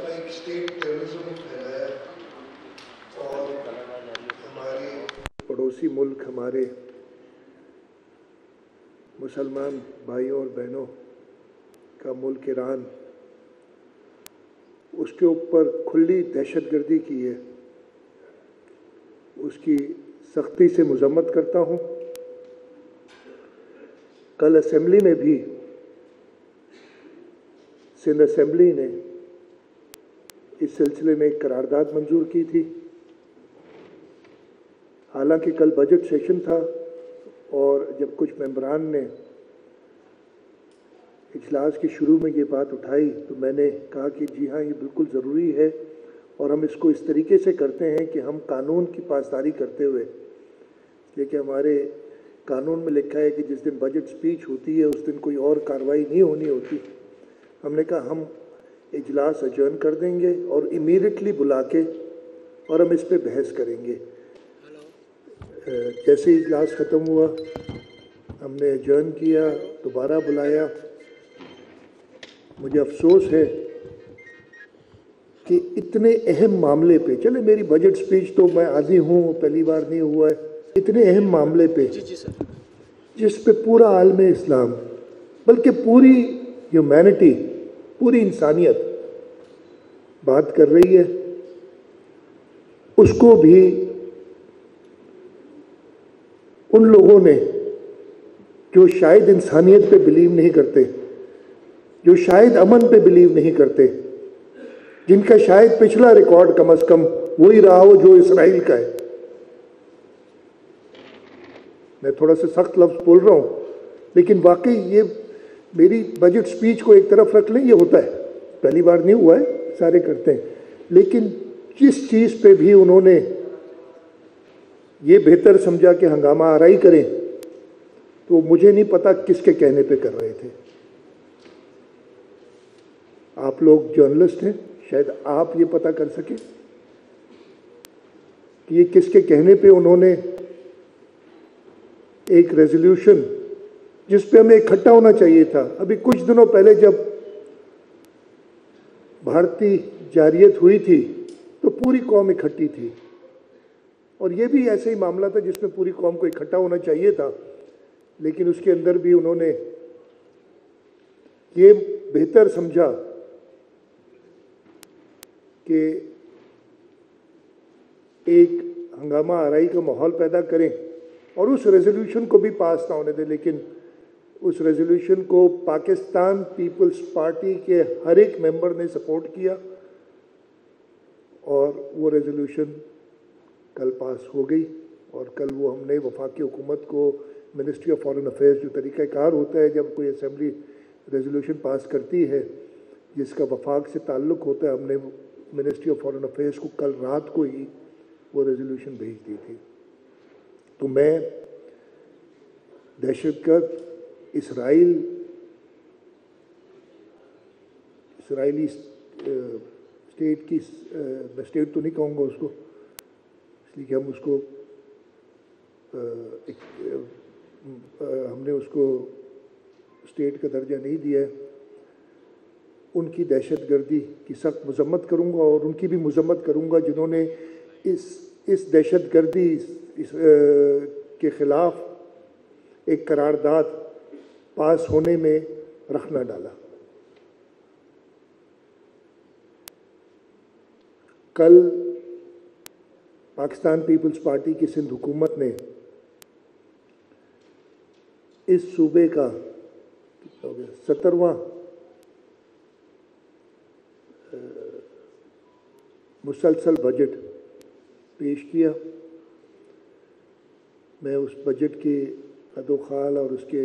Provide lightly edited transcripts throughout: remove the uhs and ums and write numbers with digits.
एक state terrorism फैलाया और हमारे पड़ोसी मुल्क हमारे मुसलमान भाइयों और बहनों का मुल्क ईरान, उसके ऊपर खुली दहशतगर्दी की है, उसकी सख्ती से मजम्मत करता हूँ। कल असेंबली में भी सिंध असेंबली ने इस सिलसिले में एक करारदाद मंजूर की थी। हालांकि कल बजट सेशन था और जब कुछ मेंबरान ने इजलास के शुरू में ये बात उठाई तो मैंने कहा कि जी हाँ, ये बिल्कुल ज़रूरी है और हम इसको इस तरीके से करते हैं कि हम कानून की पासदारी करते हुए, लेकिन हमारे कानून में लिखा है कि जिस दिन बजट स्पीच होती है उस दिन कोई और कार्रवाई नहीं होनी होती। हमने कहा हम इजलास अजर्न कर देंगे और इमीडिएटली बुला के और हम इस पे बहस करेंगे। जैसे ही इजलास ख़त्म हुआ हमने अजर्न किया, दोबारा बुलाया। मुझे अफसोस है कि इतने अहम मामले पे, चले मेरी बजट स्पीच तो मैं आदी हूँ, पहली बार नहीं हुआ है, इतने अहम मामले पे जिस पे पूरा आलम इस्लाम बल्कि पूरी ह्यूमैनिटी, पूरी इंसानियत बात कर रही है, उसको भी उन लोगों ने जो शायद इंसानियत पे बिलीव नहीं करते, जो शायद अमन पे बिलीव नहीं करते, जिनका शायद पिछला रिकॉर्ड कम से कम वही रहा हो जो इसराइल का है। मैं थोड़ा सा सख्त लफ्ज़ बोल रहा हूँ, लेकिन वाकई ये मेरी बजट स्पीच को एक तरफ रख लें, ये होता है, पहली बार नहीं हुआ है, सारे करते हैं। लेकिन जिस चीज़ पे भी उन्होंने ये बेहतर समझा कि हंगामा आराई करें, तो मुझे नहीं पता किसके कहने पे कर रहे थे। आप लोग जर्नलिस्ट हैं, शायद आप ये पता कर सकें कि ये किसके कहने पे उन्होंने एक रेजोल्यूशन जिस पे हमें इकट्ठा होना चाहिए था। अभी कुछ दिनों पहले जब भारतीय जारियत हुई थी तो पूरी कौम इकट्ठी थी और ये भी ऐसे ही मामला था जिसमें पूरी कौम को इकट्ठा होना चाहिए था, लेकिन उसके अंदर भी उन्होंने ये बेहतर समझा कि एक हंगामा आराई का माहौल पैदा करें और उस रेजोल्यूशन को भी पास ना होने दें। लेकिन उस रेजोल्यूशन को पाकिस्तान पीपल्स पार्टी के हर एक मेंबर ने सपोर्ट किया और वो रेजोल्यूशन कल पास हो गई। और कल वो हमने वफाकी हुकूमत को मिनिस्ट्री ऑफ फॉरेन अफेयर्स, जो तरीक़ाकार होता है जब कोई असेंबली रेजोल्यूशन पास करती है जिसका वफाक से ताल्लुक़ होता है, हमने मिनिस्ट्री ऑफ फॉरेन अफेयर्स को कल रात को ही वो रेजोल्यूशन भेज दी थी। तो मैं दहशतगर्द इसराइली स्टेट की, मैं स्टेट तो नहीं कहूँगा उसको, इसलिए कि हम उसको हमने उसको स्टेट का दर्जा नहीं दिया है, उनकी दहशतगर्दी की सख्त मजम्मत करूँगा और उनकी भी मजम्मत करूँगा जिन्होंने इस दहशतगर्दी के ख़िलाफ़ एक करारदाद पास होने में रख न डाला। कल पाकिस्तान पीपल्स पार्टी की सिंध हुकूमत ने इस सूबे का 17वां मुसलसल बजट पेश किया। मैं उस बजट के कदोखाल और उसके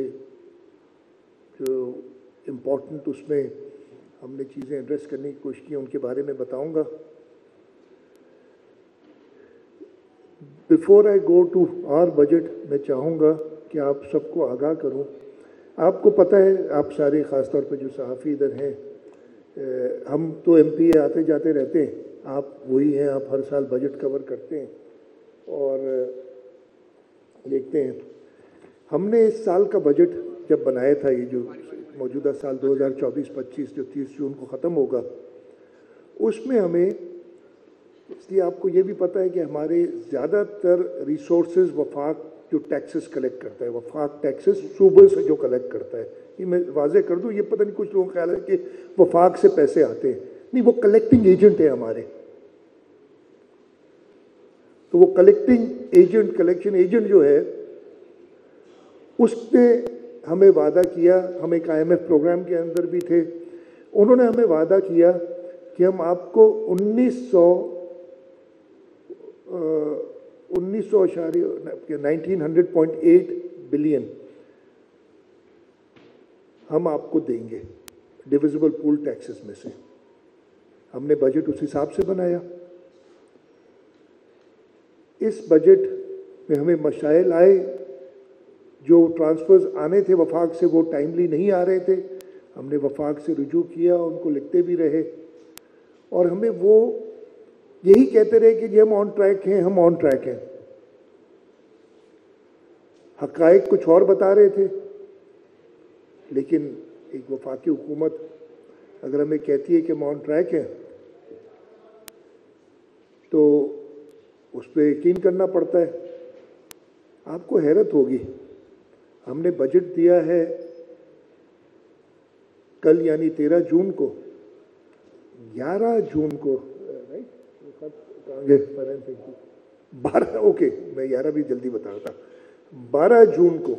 जो इम्पोर्टेंट उसमें हमने चीज़ें एड्रेस करने की कोशिश की उनके बारे में बताऊंगा। Before I go to our budget, मैं चाहूँगा कि आप सबको आगाह करूँ। आपको पता है, आप सारे ख़ासतौर पर जो सहाफ़ी इधर हैं, हम तो MP आते जाते रहते हैं, आप वही हैं, आप हर साल बजट कवर करते हैं और देखते हैं। हमने इस साल का बजट जब बनाया था, ये जो मौजूदा साल 2024-25 जो 30 जून को ख़त्म होगा, उसमें हमें, इसलिए आपको ये भी पता है कि हमारे ज़्यादातर रिसोर्सेज वफाक जो टैक्सेस कलेक्ट करता है, वफाक टैक्सेस सूबे से जो कलेक्ट करता है, ये मैं वाजे कर दूँ, ये पता नहीं कुछ लोगों का ख्याल है कि वफाक से पैसे आते हैं, नहीं, वो कलेक्टिंग एजेंट है हमारे। तो वो कलेक्टिंग एजेंट, कलेक्शन एजेंट जो है, उसने हमें वादा किया, हम एक IMF प्रोग्राम के अंदर भी थे, उन्होंने हमें वादा किया कि हम आपको 1900.8 बिलियन हम आपको देंगे डिविजिबल पूल टैक्सेस में से। हमने बजट उस हिसाब से बनाया। इस बजट में हमें मसाइल आए, जो ट्रांसफर्स आने थे वफाक से वो टाइमली नहीं आ रहे थे, हमने वफाक से रुजू किया, उनको लिखते भी रहे, और हमें वो यही कहते रहे कि जी हम ऑन ट्रैक हैं, हम ऑन ट्रैक हैं। हकायक कुछ और बता रहे थे, लेकिन एक वफाकी हुकूमत अगर हमें कहती है कि हम ऑन ट्रैक हैं तो उस पर यकीन करना पड़ता है। आपको हैरत होगी, हमने बजट दिया है कल यानी 13 जून को, 11 जून को, राइट, 12, ओके, मैं 11 भी जल्दी बता रहा था, 12 जून को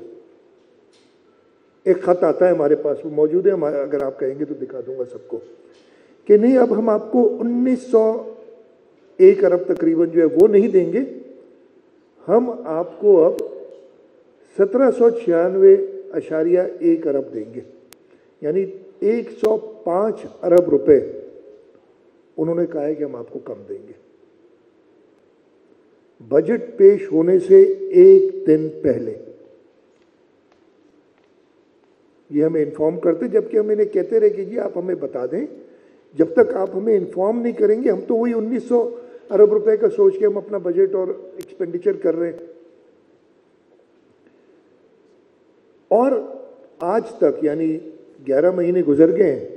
एक खत आता है हमारे पास, वो मौजूद है हमारे, अगर आप कहेंगे तो दिखा दूंगा सबको, कि नहीं अब हम आपको 1901 अरब तकरीबन जो है वो नहीं देंगे, हम आपको अब 1796.1 अरब देंगे, यानी 105 अरब रुपए उन्होंने कहा है कि हम आपको कम देंगे। बजट पेश होने से एक दिन पहले ये हमें इन्फॉर्म करते, जबकि हम इन्हें कहते रहे कि जी आप हमें बता दें, जब तक आप हमें इन्फॉर्म नहीं करेंगे हम तो वही 1900 अरब रुपए का सोच के हम अपना बजट और एक्सपेंडिचर कर रहे हैं। और आज तक यानी 11 महीने गुजर गए हैं,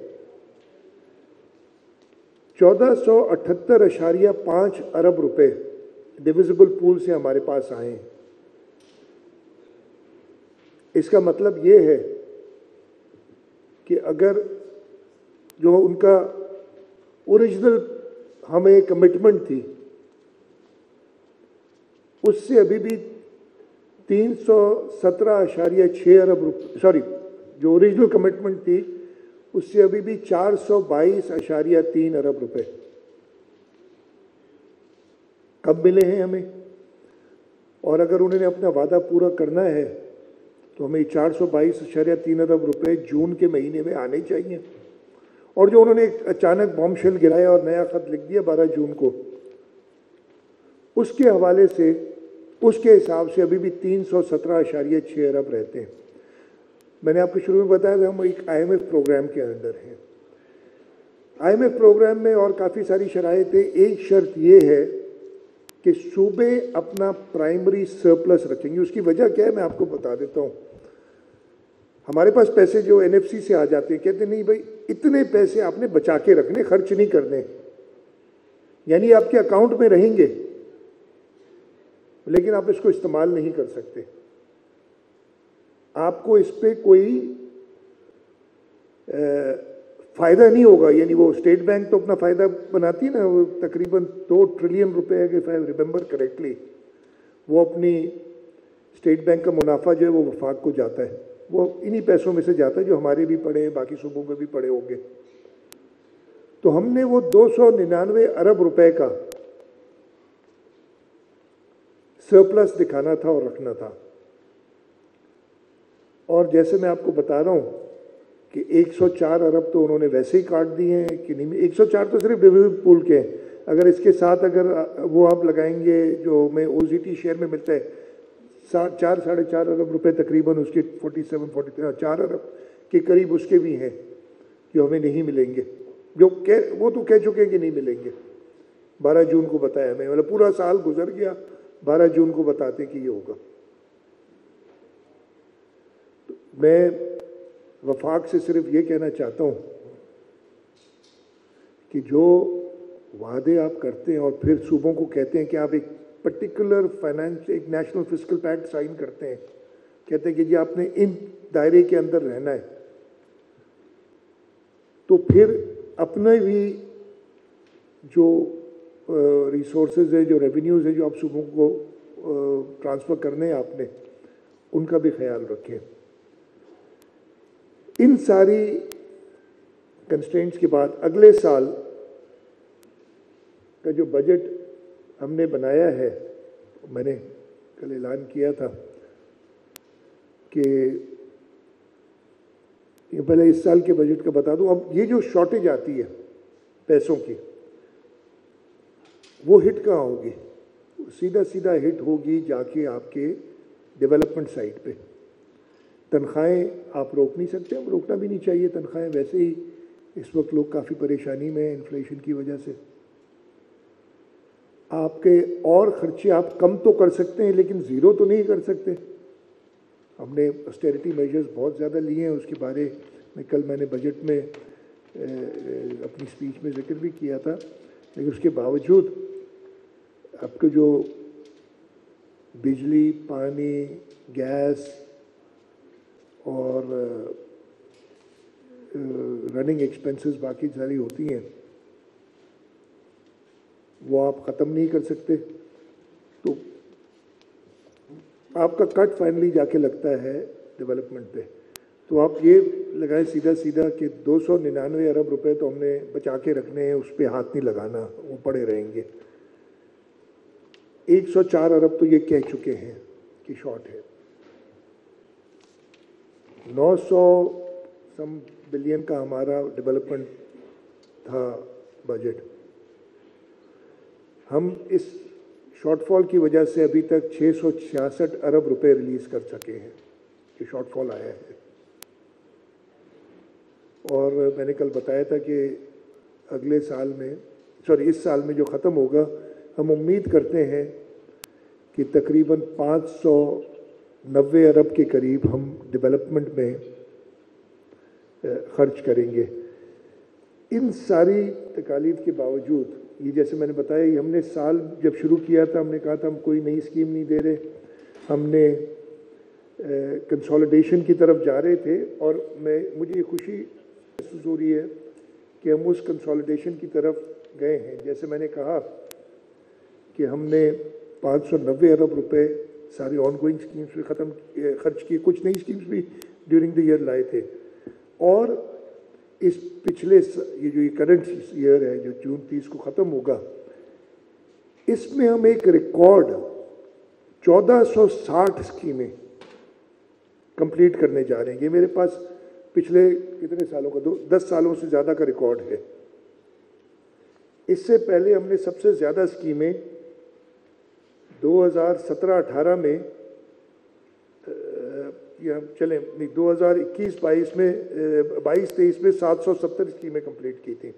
1478.5 अरब रुपए डिविजिबल पूल से हमारे पास आए हैं। इसका मतलब ये है कि अगर जो उनका ओरिजिनल हमें कमिटमेंट थी उससे अभी भी 317.6 अरब रुपये, सॉरी, जो ओरिजिनल कमिटमेंट थी उससे अभी भी 422.3 अरब रुपए कब मिले हैं हमें। और अगर उन्होंने अपना वादा पूरा करना है तो हमें 422.3 अरब रुपए जून के महीने में आने चाहिए। और जो उन्होंने अचानक बॉम्बशेल गिराया और नया खत लिख दिया 12 जून को, उसके हवाले से, उसके हिसाब से अभी भी 317.6 अरब रहते हैं। मैंने आपको शुरू में बताया था हम एक IMF प्रोग्राम के अंदर हैं। IMF प्रोग्राम में और काफ़ी सारी शराइत है। एक शर्त ये है कि सूबे अपना प्राइमरी सरप्लस रखेंगे। उसकी वजह क्या है मैं आपको बता देता हूँ। हमारे पास पैसे जो NFC से आ जाते हैं, कहते नहीं भाई इतने पैसे आपने बचा के रखने, खर्च नहीं करने, यानी आपके अकाउंट में रहेंगे लेकिन आप इसको इस्तेमाल नहीं कर सकते, आपको इस पर कोई फ़ायदा नहीं होगा। यानी वो स्टेट बैंक तो अपना फ़ायदा बनाती है ना, वो तकरीबन 2 ट्रिलियन रुपए है, इफ आई रिमेंबर करेक्टली, वो अपनी स्टेट बैंक का मुनाफा जो है वो वफाक को जाता है, वो इन्हीं पैसों में से जाता है जो हमारे भी पड़े हैं, बाकी सूबों में भी पड़े होंगे। तो हमने वो 299 अरब रुपए का सरप्लस दिखाना था और रखना था। और जैसे मैं आपको बता रहा हूँ कि 104 अरब तो उन्होंने वैसे ही काट दिए हैं कि नहीं, 104 तो सिर्फ डिविडेंड पूल के हैं। अगर इसके साथ अगर वो आप लगाएंगे जो हमें OZT शेयर में मिलता है 4-4.5 अरब रुपए तकरीबन, उसके 4 अरब के करीब उसके भी हैं जो हमें नहीं मिलेंगे, जो वो तो कह चुके हैं कि नहीं मिलेंगे। 12 जून को बताया हमें, मतलब पूरा साल गुजर गया, 12 जून को बताते कि ये होगा। तो मैं वफाक से सिर्फ ये कहना चाहता हूँ कि जो वादे आप करते हैं और फिर सूबों को कहते हैं कि आप एक पर्टिकुलर फाइनेंस, एक नेशनल फिस्कल पैक्ट साइन करते हैं, कहते हैं कि जी आपने इन दायरे के अंदर रहना है, तो फिर अपने भी जो रिसोर्सेज है, जो रेवेन्यूज़ है, जो आप सूबों को ट्रांसफ़र करने हैं आपने, उनका भी ख्याल रखें। इन सारी कंस्ट्रेंट्स के बाद अगले साल का जो बजट हमने बनाया है, मैंने कल ऐलान किया था कि ये पहले इस साल के बजट का बता दूं। अब ये जो शॉर्टेज आती है पैसों की, वो हिट कहाँ होगी? सीधा सीधा हिट होगी जाके आपके डेवलपमेंट साइड पे। तनख्वाहें आप रोक नहीं सकते, अब रोकना भी नहीं चाहिए तनख्वाहें, वैसे ही इस वक्त लोग काफ़ी परेशानी में हैं इन्फ्लेशन की वजह से। आपके और खर्चे आप कम तो कर सकते हैं, लेकिन ज़ीरो तो नहीं कर सकते। हमने ऑस्टेरिटी मेजर्स बहुत ज़्यादा लिए हैं, उसके बारे में कल मैंने बजट में अपनी स्पीच में जिक्र भी किया था, लेकिन उसके बावजूद आपके जो बिजली, पानी, गैस और रनिंग एक्सपेंसेस बाकी सारी होती हैं, वो आप ख़त्म नहीं कर सकते। तो आपका कट फाइनली जाके लगता है डेवलपमेंट पे। तो आप ये लगाएं सीधा सीधा कि 299 अरब रुपए तो हमने बचा के रखने हैं, उस पर हाथ नहीं लगाना, वो पड़े रहेंगे। 104 अरब तो ये कह चुके हैं कि शॉर्ट है। 900 सम बिलियन का हमारा डेवलपमेंट था बजट। हम इस शॉर्टफॉल की वजह से अभी तक 666 अरब रुपए रिलीज़ कर सके हैं, कि शॉर्टफॉल आया है। और मैंने कल बताया था कि अगले साल में, इस साल में जो ख़त्म होगा, हम उम्मीद करते हैं कि तकरीबन 590 अरब के करीब हम डेवलपमेंट में खर्च करेंगे। इन सारी तकालीफ के बावजूद, ये जैसे मैंने बताया, ये हमने साल जब शुरू किया था, हमने कहा था हम कोई नई स्कीम नहीं दे रहे, हमने कंसोलिडेशन की तरफ जा रहे थे। और मुझे ये खुशी महसूस हो रही है कि हम उस कंसोलिडेशन की तरफ गए हैं। जैसे मैंने कहा कि हमने 590 अरब रुपए सारी ऑनगोइंग स्कीम्स में खर्च किए, कुछ नई स्कीम्स भी ड्यूरिंग द ईयर लाए थे। और इस पिछले ये जो करंट ईयर है, जो जून 30 को ख़त्म होगा, इसमें हम एक रिकॉर्ड 1460 स्कीमें कंप्लीट करने जा रहे हैं। ये मेरे पास पिछले कितने सालों का, 10 सालों से ज़्यादा का रिकॉर्ड है। इससे पहले हमने सबसे ज़्यादा स्कीमें 2017-18 में, या चलें नहीं, 2021-22 में, 22-23 में 770 स्कीमें कंप्लीट की थी,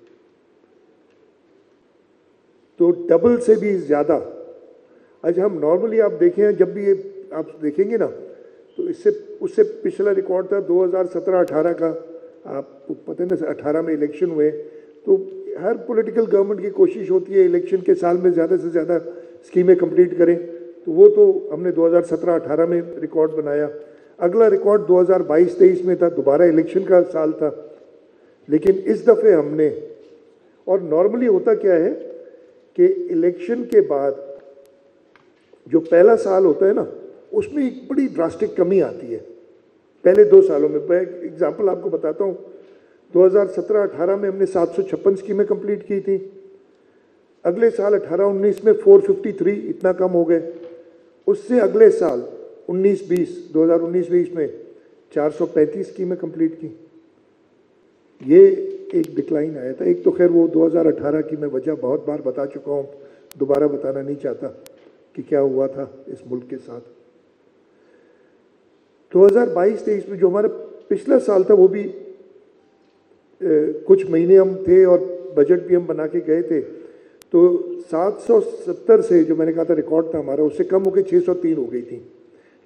तो डबल से भी ज़्यादा। आज हम नॉर्मली आप देखें, जब भी ये आप देखेंगे ना, तो उससे पिछला रिकॉर्ड था 2017-18 का। आपको पता है ना, 18 में इलेक्शन हुए, तो हर पॉलिटिकल गवर्नमेंट की कोशिश होती है इलेक्शन के साल में ज़्यादा से ज़्यादा स्कीमें कंप्लीट करें। तो वो तो हमने 2017-18 में रिकॉर्ड बनाया। अगला रिकॉर्ड 2022-23 में था, दोबारा इलेक्शन का साल था। लेकिन इस दफ़े हमने, और नॉर्मली होता क्या है कि इलेक्शन के बाद जो पहला साल होता है ना, उसमें एक बड़ी ड्रास्टिक कमी आती है पहले 2 सालों में। मैं एग्जाम्पल आपको बताता हूँ। 2017-18 में हमने 756 स्कीमें कंप्लीट की थी। अगले साल 18-19 में 453, इतना कम हो गए। उससे अगले साल 2019-20 में 435 स्कीमें कंप्लीट की। ये एक डिक्लाइन आया था। एक तो खैर वो 2018 की मैं वजह बहुत बार बता चुका हूँ, दोबारा बताना नहीं चाहता कि क्या हुआ था इस मुल्क के साथ। 2022-23 में जो हमारा पिछला साल था, वो भी कुछ महीने हम थे और बजट भी हम बना के गए थे, तो 770 से, जो मैंने कहा था रिकॉर्ड था हमारा, उससे कम होकर 603 हो गई थी।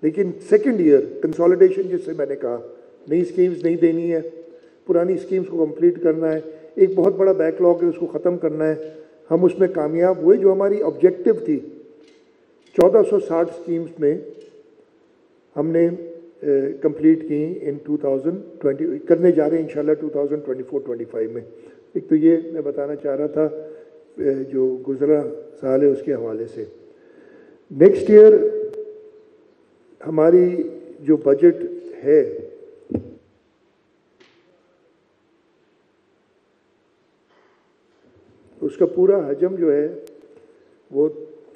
लेकिन सेकंड ईयर कंसोलिडेशन, जिससे मैंने कहा नई स्कीम्स नहीं देनी है, पुरानी स्कीम्स को कंप्लीट करना है, एक बहुत बड़ा बैकलॉग है उसको ख़त्म करना है, हम उसमें कामयाब हुए। जो हमारी ऑब्जेक्टिव थी 1460 स्कीम्स में हमने कंप्लीट की इन 2020, करने जा रहे हैं इंशाल्लाह 2024-25 में। एक तो ये मैं बताना चाह रहा था जो गुज़रा साल है उसके हवाले से। नेक्स्ट ईयर हमारी जो बजट है उसका पूरा हजम जो है वो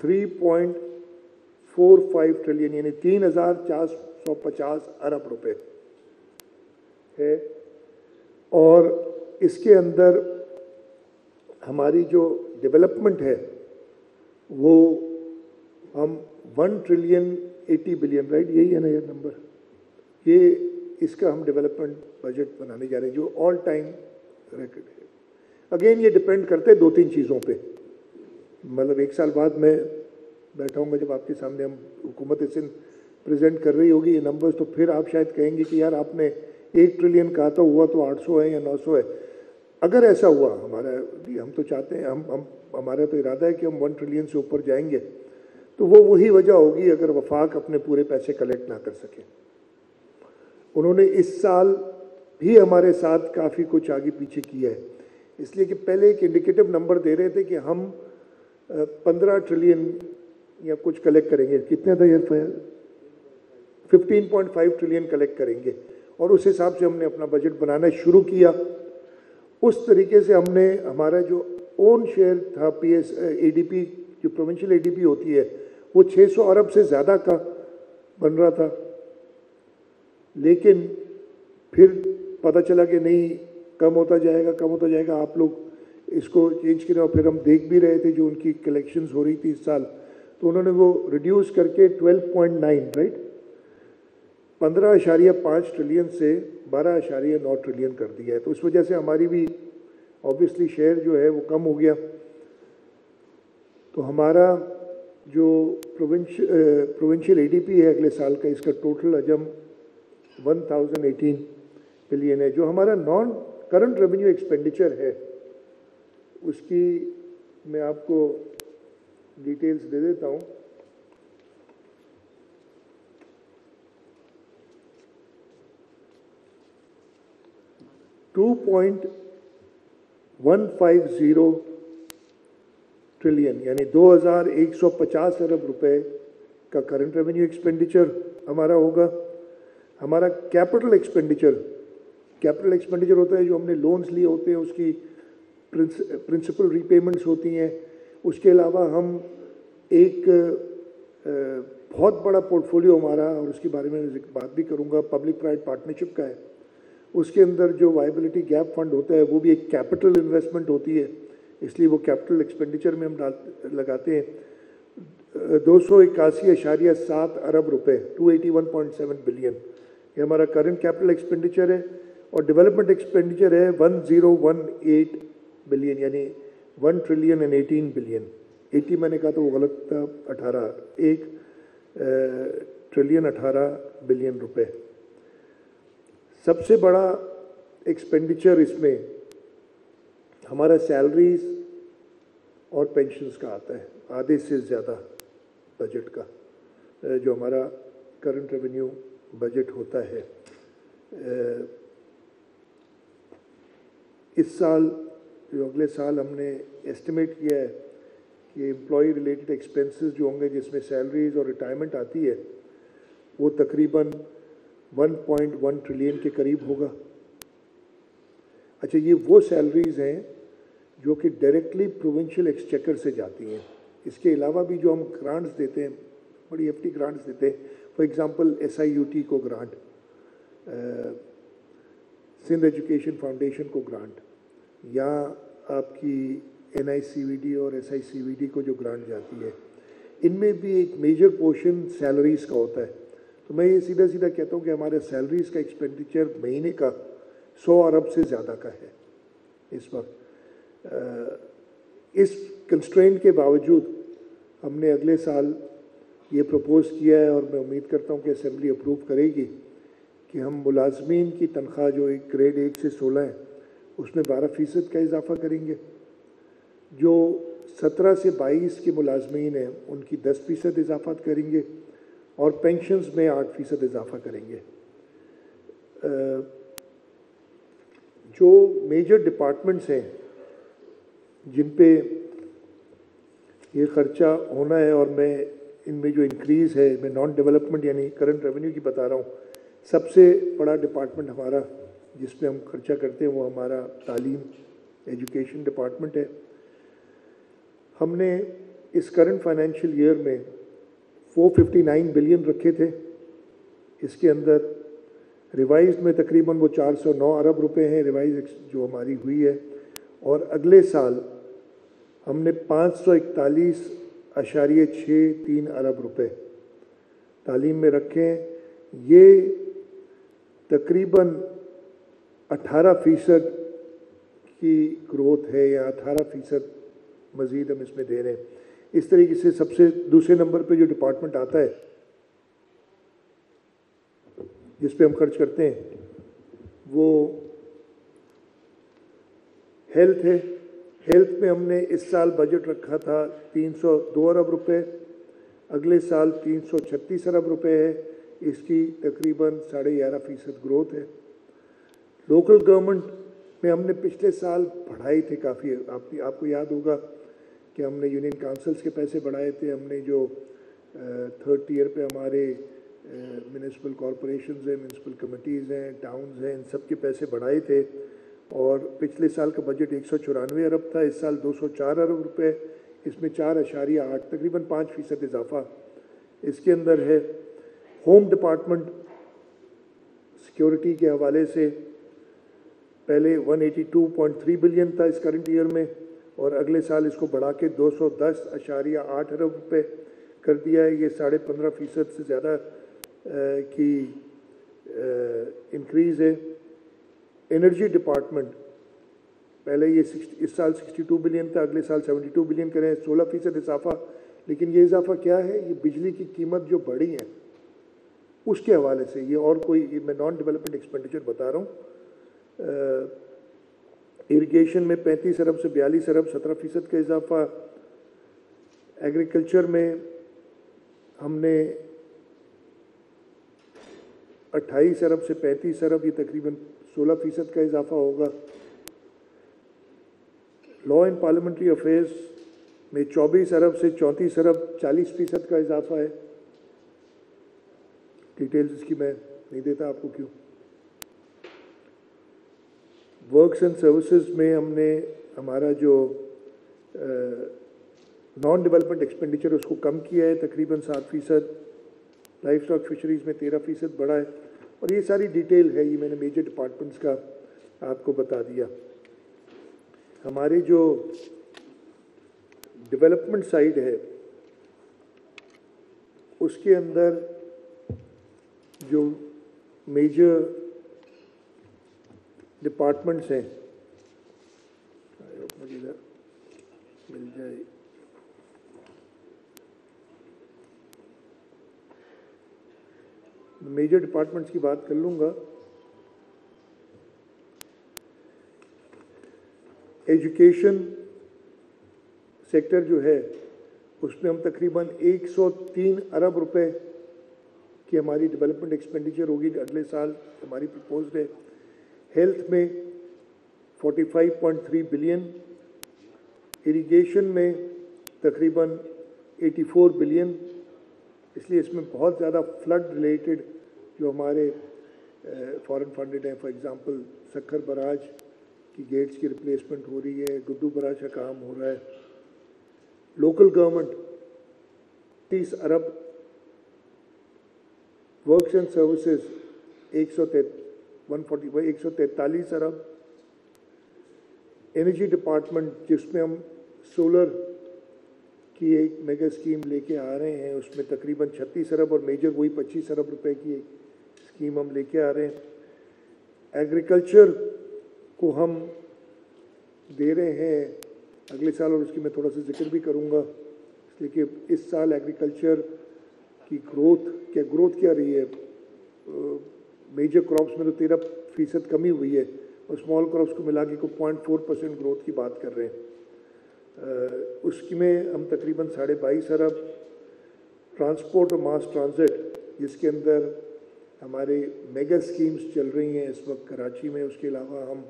3.45 ट्रिलियन यानी 3,450 अरब रुपए है। और इसके अंदर हमारी जो डेवलपमेंट है वो हम 1 ट्रिलियन 80 बिलियन, राइट, यही है ना ये नंबर, ये इसका हम डेवलपमेंट बजट बनाने जा रहे हैं जो ऑल टाइम रिकॉर्ड है। अगेन ये डिपेंड करते हैं 2-3 चीज़ों पे। मतलब 1 साल बाद मैं बैठा हूँगा जब आपके सामने हम हुकूमत सिंध प्रेजेंट कर रही होगी ये नंबर्स, तो फिर आप शायद कहेंगे कि यार आपने 1 ट्रिलियन कहा था, हुआ तो 800 है या 900 है। अगर ऐसा हुआ, हम तो चाहते हैं, हमारा तो इरादा है कि हम 1 ट्रिलियन से ऊपर जाएंगे, तो वो वही वजह होगी अगर वफाक अपने पूरे पैसे कलेक्ट ना कर सके। उन्होंने इस साल भी हमारे साथ काफ़ी कुछ आगे पीछे किया है, इसलिए कि पहले एक इंडिकेटिव नंबर दे रहे थे कि हम 15 ट्रिलियन या कुछ कलेक्ट करेंगे। कितने था यार? 15.5 ट्रिलियन कलेक्ट करेंगे, और उस हिसाब से हमने अपना बजट बनाना शुरू किया। उस तरीके से हमने हमारा जो ओन शेयर था एडीपी, जो प्रोविंशियल एडीपी होती है, वो 600 अरब से ज़्यादा का बन रहा था, लेकिन फिर पता चला कि नहीं, कम होता जाएगा। आप लोग इसको चेंज करें, और फिर हम देख भी रहे थे जो उनकी कलेक्शंस हो रही थी इस साल, तो उन्होंने वो रिड्यूस करके 12.9, राइट, 15.5 ट्रिलियन से 12.9 ट्रिलियन कर दिया है। तो इस वजह से हमारी भी ऑब्वियसली शेयर जो है वो कम हो गया। तो हमारा जो प्रोविंशियल एडीपी है अगले साल का, इसका टोटल हजम 1018 बिलियन है। जो हमारा नॉन करंट रेवेन्यू एक्सपेंडिचर है उसकी मैं आपको डिटेल्स दे देता हूँ। $2.150 ट्रिलियन यानी 2150 अरब रुपए का करंट रेवेन्यू एक्सपेंडिचर हमारा होगा। हमारा कैपिटल एक्सपेंडिचर होता है जो हमने लोन्स लिए होते हैं, उसकी प्रिंसिपल रीपेमेंट्स होती हैं। उसके अलावा हम एक बहुत बड़ा पोर्टफोलियो हमारा, और उसके बारे में बात भी करूंगा, पब्लिक प्राइवेट पार्टनरशिप का है। उसके अंदर जो वायबिलिटी गैप फंड होता है वो भी एक कैपिटल इन्वेस्टमेंट होती है, इसलिए वो कैपिटल एक्सपेंडिचर में हम लगाते हैं 281.7 अरब रुपए, 281.7 बिलियन। ये हमारा करंट कैपिटल एक्सपेंडिचर है। और डेवलपमेंट एक्सपेंडिचर है 1018 बिलियन यानी 1 ट्रिलियन एंड 18 बिलियन। 80 मैंने कहा तो वो गलत था, 1 ट्रिलियन 18 बिलियन रुपए। सबसे बड़ा एक्सपेंडिचर इसमें हमारा सैलरीज और पेंशन्स का आता है, आधे से ज़्यादा बजट का जो हमारा करंट रेवेन्यू बजट होता है। इस साल जो अगले साल हमने एस्टिमेट किया है कि एम्प्लॉय रिलेटेड एक्सपेंसेस जो होंगे जिसमें सैलरीज और रिटायरमेंट आती है वो तकरीबन 1.1 ट्रिलियन के करीब होगा। अच्छा, ये वो सैलरीज हैं जो कि डायरेक्टली प्रोविंशियल एक्सचेकर से जाती हैं। इसके अलावा भी जो हम ग्रांट्स देते हैं, बड़ी एफटी ग्रांट्स देते हैं, फॉर एग्जांपल SIUT को ग्रांट, सिंध एजुकेशन फाउंडेशन को ग्रांट, या आपकी NICVD और SICVD को जो ग्रांट जाती है, इनमें भी एक मेजर पोर्शन सैलरीज का होता है। तो मैं ये सीधा सीधा कहता हूँ कि हमारे सैलरीज का एक्सपेंडिचर महीने का 100 अरब से ज़्यादा का है इस वक्त। इस कंस्ट्रेंट के बावजूद हमने अगले साल ये प्रपोज़ किया है, और मैं उम्मीद करता हूँ कि असेंबली अप्रूव करेगी, कि हम मुलाजमीन की तनख्वाह जो एक ग्रेड 1 से 16 है उसमें 12% का इजाफा करेंगे। जो 17 से 22 के मुलाजमीन हैं उनकी 10% इजाफा करेंगे और पेंशन्स में 8% इजाफा करेंगे। जो मेजर डिपार्टमेंट्स हैं जिन पे ये ख़र्चा होना है और मैं इनमें जो इंक्रीज़ है मैं नॉन डेवलपमेंट यानी करंट रेवेन्यू की बता रहा हूँ। सबसे बड़ा डिपार्टमेंट हमारा जिस पे हम खर्चा करते हैं वो हमारा तालीम एजुकेशन डिपार्टमेंट है। हमने इस करंट फाइनेंशियल ईयर में 459 बिलियन रखे थे। इसके अंदर रिवाइज में तकरीबन वो 409 अरब रुपए हैं रिवाइज जो हमारी हुई है, और अगले साल हमने 541.63 अरब रुपए तालीम में रखे हैं। ये तकरीबन 18% की ग्रोथ है या 18% मज़ीद हम इसमें दे रहे हैं। इस तरीके से सबसे दूसरे नंबर पे जो डिपार्टमेंट आता है जिस पे हम खर्च करते हैं वो हेल्थ है। हेल्थ में हमने इस साल बजट रखा था 302 अरब रुपए, अगले साल 336 अरब रुपए है। इसकी तकरीबन 11.5% ग्रोथ है। लोकल गवर्नमेंट में हमने पिछले साल बढ़ाए थे काफ़ी। आपको याद होगा कि हमने यूनियन काउंसिल्स के पैसे बढ़ाए थे। हमने जो थर्ड टियर पे हमारे म्यूनिसिपल कॉरपोरेशंस हैं, म्यूनिसिपल कमिटीज़ हैं, टाउन्स हैं, इन सब के पैसे बढ़ाए थे और पिछले साल का बजट 194 अरब था, इस साल 204 अरब रुपए। इसमें 4.8 तकरीबन 5% इजाफा इसके अंदर है। होम डिपार्टमेंट सिक्योरिटी के हवाले से पहले 182.3 बिलियन था इस करंट ईयर में, और अगले साल इसको बढ़ा के 210.8 अरब रुपए कर दिया है। ये 15.5% से ज़्यादा की इंक्रीज़ है। एनर्जी डिपार्टमेंट पहले ये इस साल 62 बिलियन था, अगले साल 72 बिलियन करें, 16% इजाफा। लेकिन ये इजाफा क्या है, ये बिजली की कीमत जो बढ़ी है उसके हवाले से ये, और कोई ये मैं नॉन डेवलपमेंट एक्सपेंडिचर बता रहा हूँ। इरिगेशन में 35 अरब से 42 अरब 17% का इजाफा। एग्रीकल्चर में हमने 28 अरब से 35 अरब, ये तकरीबन 16% का इजाफा होगा। लॉ एंड पार्लियामेंट्री अफेयर्स में 24 अरब से 34 अरब 40% का इजाफा है। डिटेल्स इसकी मैं नहीं देता आपको क्यों। वर्क्स एंड सर्विसेज में हमने हमारा जो नॉन डेवलपमेंट एक्सपेंडिचर उसको कम किया है तकरीबन 7%। लाइफ स्टॉक फिशरीज़ में 13% बढ़ा है। और ये सारी डिटेल है, ये मैंने मेजर डिपार्टमेंट्स का आपको बता दिया। हमारे जो डेवलपमेंट साइड है उसके अंदर जो मेजर डिपार्टमेंट्स हैं, मुझे इधर मिल जाए, मेजर डिपार्टमेंट्स की बात कर लूँगा। एजुकेशन सेक्टर जो है उसमें हम तकरीबन 103 अरब रुपए की हमारी डेवलपमेंट एक्सपेंडिचर होगी अगले साल, हमारी प्रपोज्ड है। हेल्थ में 45.3 बिलियन, इरिगेशन में तकरीबन 84 बिलियन। इसलिए इसमें बहुत ज़्यादा फ्लड रिलेटेड जो हमारे फॉरेन फंडेड हैं, फॉर एग्जांपल सक्खर बराज की गेट्स की रिप्लेसमेंट हो रही है, डुड्डू बराज का काम हो रहा है। Local government 30 Arab, works and services 143 Arab. Energy department जिसमें हम सोलर की एक मेगा स्कीम लेके आ रहे हैं उसमें तकरीबन 36 अरब, और मेजर वही 25 अरब रुपए की स्कीम हम लेके आ रहे हैं। एग्रीकल्चर को हम दे रहे हैं अगले साल, और उसकी मैं थोड़ा सा जिक्र भी करूंगा, इसलिए कि इस साल एग्रीकल्चर की ग्रोथ क्या रही है। मेजर क्रॉप्स में तो 13% कमी हुई है और स्मॉल क्रॉप्स को मिला के को 0.4% ग्रोथ की बात कर रहे हैं। उसमें हम तकरीबन 22.5 अरब, ट्रांसपोर्ट और मास ट्रांजिट जिसके अंदर हमारे मेगा स्कीम्स चल रही हैं इस वक्त कराची में, उसके अलावा हम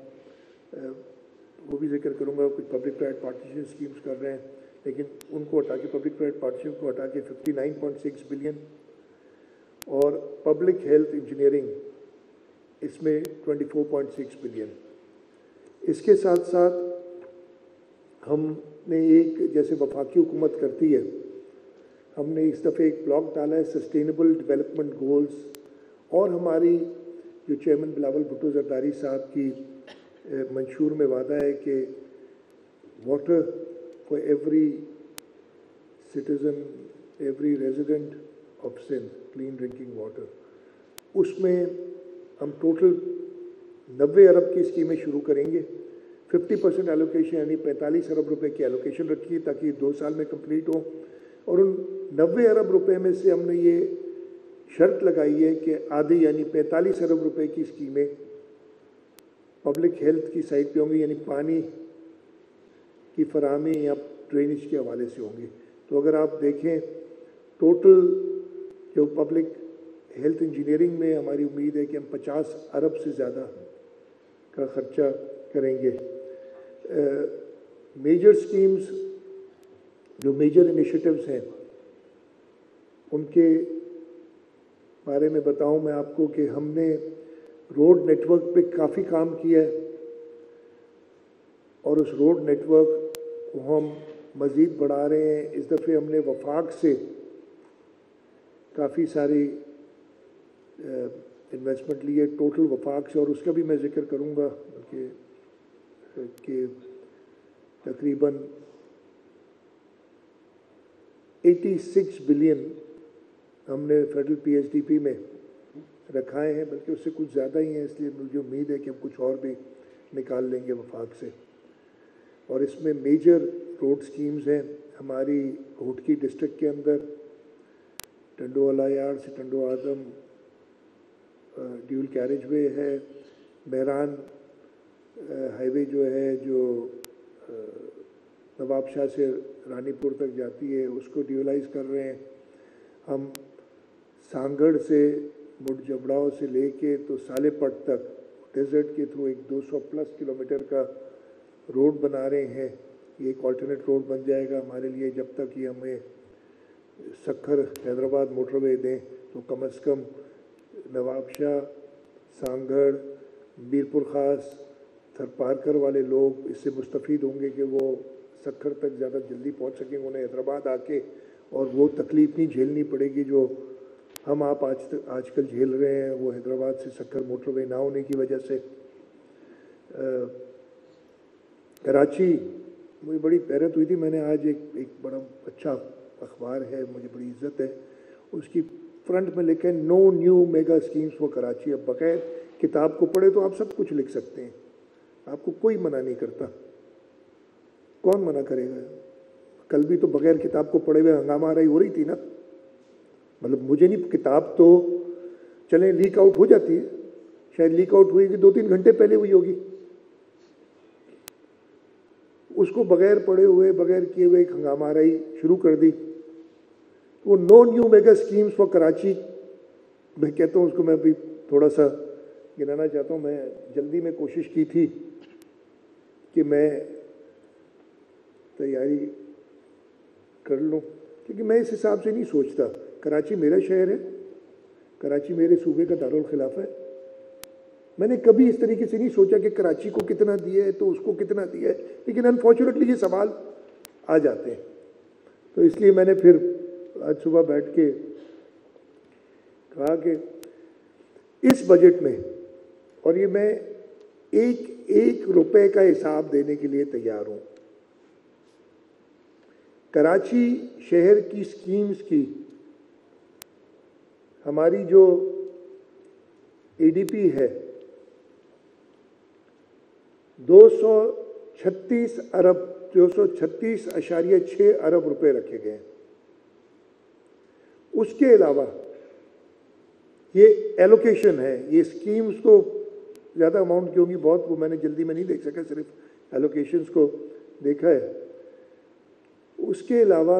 वो भी जिक्र करूँगा, कुछ पब्लिक प्राइवेट पार्टनरशिप स्कीम्स कर रहे हैं, लेकिन उनको हटा के पब्लिक प्राइवेट पार्टनरशिप को हटा के 59.6 बिलियन, और पब्लिक हेल्थ इंजीनियरिंग इसमें 24.6 बिलियन। इसके साथ साथ हमने एक, जैसे वफाकी हुकूमत करती है, हमने इस दफ़े एक ब्लॉक डाला है सस्टेनेबल डेवलपमेंट गोल्स, और हमारी जो चेयरमैन बिलावल भुट्टो जरदारी साहब की मंशूर में वादा है कि water for every citizen, every resident of Sindh, clean drinking water, उसमें हम टोटल 90 अरब की स्कीमें शुरू करेंगे। 50% एलोकेशन यानी 45 अरब रुपए की एलोकेशन रखी है ताकि 2 साल में कंप्लीट हो, और उन 90 अरब रुपए में से हमने ये शर्त लगाई है कि आधी यानी 45 अरब रुपए की स्कीमें पब्लिक हेल्थ की साइड पे होंगी, यानी पानी की फराहमी या ड्रेनेज के हवाले से होंगी। तो अगर आप देखें टोटल जो पब्लिक हेल्थ इंजीनियरिंग में हमारी उम्मीद है कि हम 50 अरब से ज़्यादा का ख़र्चा करेंगे। मेजर स्कीम्स, जो मेजर इनिशिएटिव्स हैं, उनके बारे में बताऊं मैं आपको कि हमने रोड नेटवर्क पे काफ़ी काम किया है, और उस रोड नेटवर्क को हम मज़ीद बढ़ा रहे हैं। इस दफ़े हमने वफाक से काफ़ी सारी इन्वेस्टमेंट ली है टोटल वफाक से, और उसका भी मैं जिक्र करूँगा कि तकरीबन 86 बिलियन हमने फेडरल पीएचडीपी में रखाए हैं, बल्कि उससे कुछ ज़्यादा ही हैं, इसलिए मुझे उम्मीद है कि हम कुछ और भी निकाल लेंगे वफाक से। और इसमें मेजर रोड स्कीम्स हैं हमारी होटकी डिस्ट्रिक्ट के अंदर, टंडो अलायार से टंडो आदम ड्यूल कैरेज वे है, बहरान हाईवे जो है जो नवाबशाह से रानीपुर तक जाती है उसको ड्यूलाइज कर रहे हैं हम। सांगड़ से मुडजबड़ाओ से लेके तो सालेपट तक डेजर्ट के थ्रू एक 200+ किलोमीटर का रोड बना रहे हैं। ये एक ऑल्टरनेट रोड बन जाएगा हमारे लिए, जब तक ये हमें सक्खर हैदराबाद मोटरवे दें तो कम से कम नवाबशाह, सांगड़, मीरपुर ख़ास, थरपारकर वाले लोग इससे मुस्तफ़ीद होंगे कि वो सक्खर तक ज़्यादा जल्दी पहुंच सकेंगे, उन्हें हैदराबाद आके, और वो तकलीफ़ नहीं झेलनी पड़ेगी जो हम आप आजकल झेल रहे हैं, वो हैदराबाद से सक्खर मोटरवे ना होने की वजह से। कराची मुझे बड़ी हैरत हुई थी, मैंने आज एक बड़ा अच्छा अखबार है, मुझे बड़ी इज्जत है, उसकी फ्रंट में लिखा है no new mega schemes for Karachi. अब बगैर किताब को पढ़े तो आप सब कुछ लिख सकते हैं, आपको कोई मना नहीं करता, कौन मना करेगा। कल भी तो बगैर किताब को पढ़े हुए हंगामा रही हो रही थी ना, मतलब मुझे नहीं, किताब तो चले लीक आउट हो जाती है, शायद लीक आउट हुई कि 2-3 घंटे पहले हुई होगी, उसको बगैर पढ़े हुए बगैर किए हुए एक हंगामा रही शुरू कर दी। वो no new mega schemes for Karachi, मैं कहता हूँ उसको मैं अभी थोड़ा सा गिनाना चाहता हूँ। मैं जल्दी में कोशिश की थी कि मैं तैयारी कर लूँ, क्योंकि मैं इस हिसाब से नहीं सोचता। कराची मेरा शहर है, कराची मेरे सूबे का दारुल खिलाफा है। मैंने कभी इस तरीके से नहीं सोचा कि कराची को कितना दिया है तो उसको कितना दिया है, लेकिन अनफॉर्चुनेटली ये सवाल आ जाते हैं। तो इसलिए मैंने फिर आज सुबह बैठ के कहा कि इस बजट में, और ये मैं एक रुपए का हिसाब देने के लिए तैयार हूँ, कराची शहर की स्कीम्स की हमारी जो एडीपी है 236.6 अरब रुपए रखे गए हैं। उसके अलावा ये एलोकेशन है, ये स्कीम्स तो ज़्यादा अमाउंट की होंगी बहुत, वो मैंने जल्दी में नहीं देख सका, सिर्फ एलोकेशंस को देखा है। उसके अलावा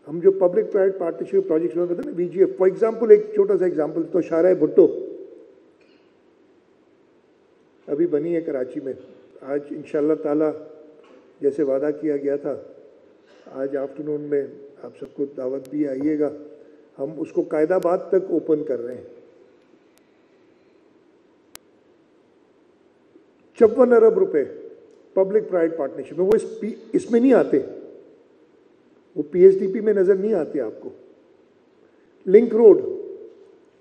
हम जो पब्लिक प्राइवेट पार्टनरशिप प्रोजेक्ट्स में बताते हैं ना, VGF, फॉर एग्जांपल एक छोटा सा एग्जांपल, तो शाहराह भुट्टो अभी बनी है कराची में। आज इंशाल्लाह ताला जैसे वादा किया गया था, आज आफ्टरनून में आप सबको दावत भी आइएगा, हम उसको कायदाबाद तक ओपन कर रहे हैं। 54 अरब रुपए पब्लिक प्राइवेट पार्टनरशिप में, वो इसमें नहीं आते, वो PSDP में नजर नहीं आते आपको। लिंक रोड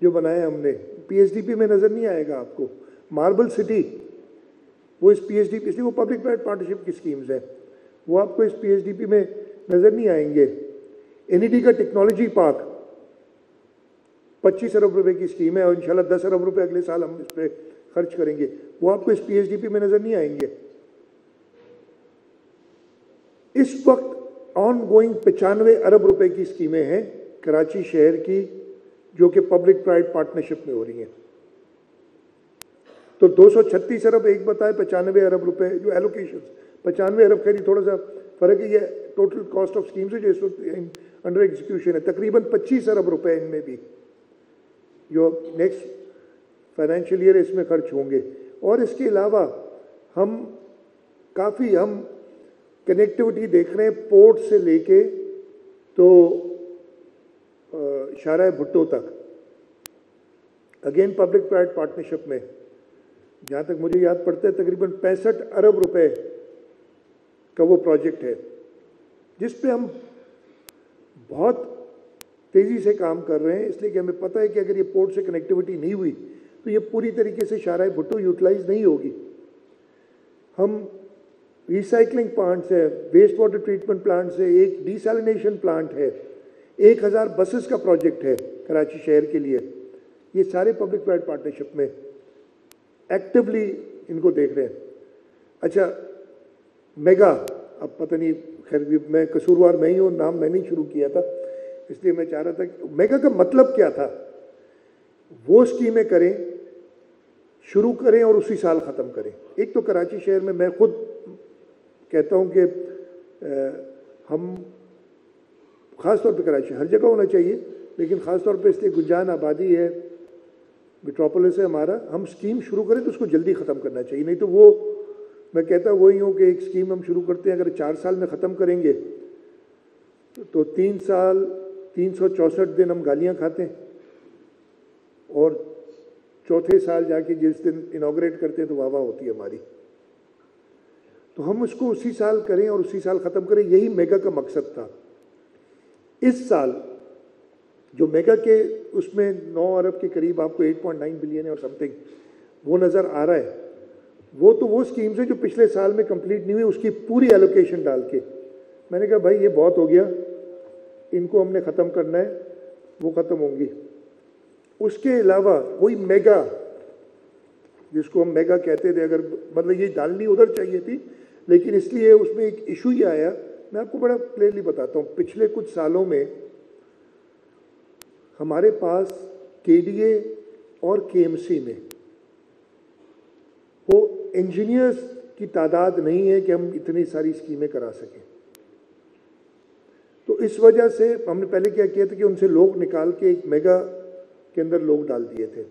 जो बनाया हमने PSDP में नजर नहीं आएगा आपको। मार्बल सिटी वो इस PSDP, इसलिए वो पब्लिक प्राइवेट पार्टनरशिप की स्कीम्स है, वो आपको इस PSDP में नजर नहीं आएंगे। NED का टेक्नोलॉजी पार्क 25 अरब रुपए की स्कीम है और इंशाल्लाह 10 अरब रुपए अगले साल हम इस पर खर्च करेंगे, वो आपको इस PSDP में नजर नहीं आएंगे। इस वक्त ऑन गोइंग 95 अरब रुपए की स्कीमें हैं कराची शहर की, जो कि पब्लिक प्राइवेट पार्टनरशिप में हो रही हैं। तो 236 अरब एक बताए, 95 अरब रुपए जो एलोकेशन, 95 अरब, खैर थोड़ा सा फर्क है, ये टोटल कॉस्ट ऑफ स्कीम्स है जो इस वक्त अंडर एग्जीक्यूशन है। तकरीबन 25 अरब रुपए इनमें भी जो नेक्स्ट फाइनेंशियल ईयर इसमें खर्च होंगे। और इसके अलावा हम कनेक्टिविटी देख रहे हैं पोर्ट से लेके तो शाहराह भुट्टो तक, अगेन पब्लिक प्राइवेट पार्टनरशिप में। जहाँ तक मुझे याद पड़ता है तकरीबन 65 अरब रुपए का वो प्रोजेक्ट है, जिस पे हम बहुत तेज़ी से काम कर रहे हैं, इसलिए कि हमें पता है कि अगर ये पोर्ट से कनेक्टिविटी नहीं हुई तो ये पूरी तरीके से शाहराह भुट्टो यूटिलाइज नहीं होगी। हम रिसाइकलिंग प्लांट्स है, वेस्ट वाटर ट्रीटमेंट प्लांट्स है, एक डिसैलिनेशन प्लांट है, 1000 बसेस का प्रोजेक्ट है कराची शहर के लिए, ये सारे पब्लिक प्राइवेट पार्टनरशिप में एक्टिवली इनको देख रहे हैं। अच्छा, मेगा, अब पता नहीं, खैर मैं कसूरवार मैं ही हूँ, नाम मैंने ही शुरू किया था, इसलिए मैं चाह रहा था कि मेगा का मतलब क्या था। वो स्कीमें करें, शुरू करें और उसी साल ख़त्म करें। एक तो कराची शहर में मैं खुद कहता हूँ कि हम ख़ास तौर पे कराची, हर जगह होना चाहिए, लेकिन ख़ास तौर पे इसलिए गुंजान आबादी है, मेट्रोपोलिस है हमारा, हम स्कीम शुरू करें तो उसको जल्दी ख़त्म करना चाहिए। नहीं तो वो, मैं कहता वही हूँ कि एक स्कीम हम शुरू करते हैं, अगर 4 साल में ख़त्म करेंगे तो 3 साल 364 दिन हम गालियाँ खाते हैं, और चौथे साल जाके जिस दिन इनॉग्रेट करते हैं तो वाह वाह होती है हमारी। तो हम उसको उसी साल करें और उसी साल ख़त्म करें, यही मेगा का मकसद था। इस साल जो मेगा के उसमें 9 अरब के करीब आपको 8.9 बिलियन है और समथिंग वो नज़र आ रहा है, वो स्कीम्स है जो पिछले साल में कंप्लीट नहीं हुई, उसकी पूरी एलोकेशन डाल के मैंने कहा भाई ये बहुत हो गया, इनको हमने ख़त्म करना है, वो ख़त्म होंगी। उसके अलावा वही मेगा, जिसको हम मेगा कहते थे, अगर मतलब ये डालनी उधर चाहिए थी, लेकिन इसलिए उसमें एक इशू ये आया, मैं आपको बड़ा क्लियरली बताता हूँ। पिछले कुछ सालों में हमारे पास KDA और KMC में वो इंजीनियर्स की तादाद नहीं है कि हम इतनी सारी स्कीमें करा सकें। तो इस वजह से हमने पहले क्या किया था कि उनसे लोग निकाल के एक मेगा के अंदर लोग डाल दिए थे,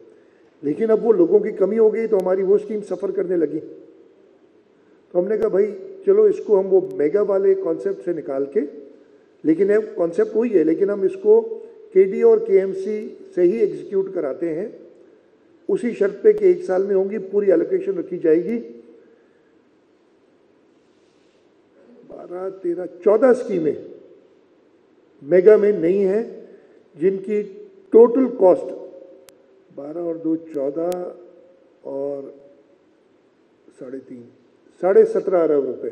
लेकिन अब वो लोगों की कमी हो गई तो हमारी वो स्कीम सफ़र करने लगी। तो हमने कहा भाई चलो इसको हम वो मेगा वाले कॉन्सेप्ट से निकाल के, लेकिन अब कॉन्सेप्ट वही है, लेकिन हम इसको KDA और KMC से ही एग्जीक्यूट कराते हैं, उसी शर्त पे कि 1 साल में होंगी, पूरी एलोकेशन रखी जाएगी। 12, 13, 14 स्कीमें मेगा में नहीं है, जिनकी टोटल कॉस्ट 12 और 2 14 और 3.5 17.5 अरब रुपए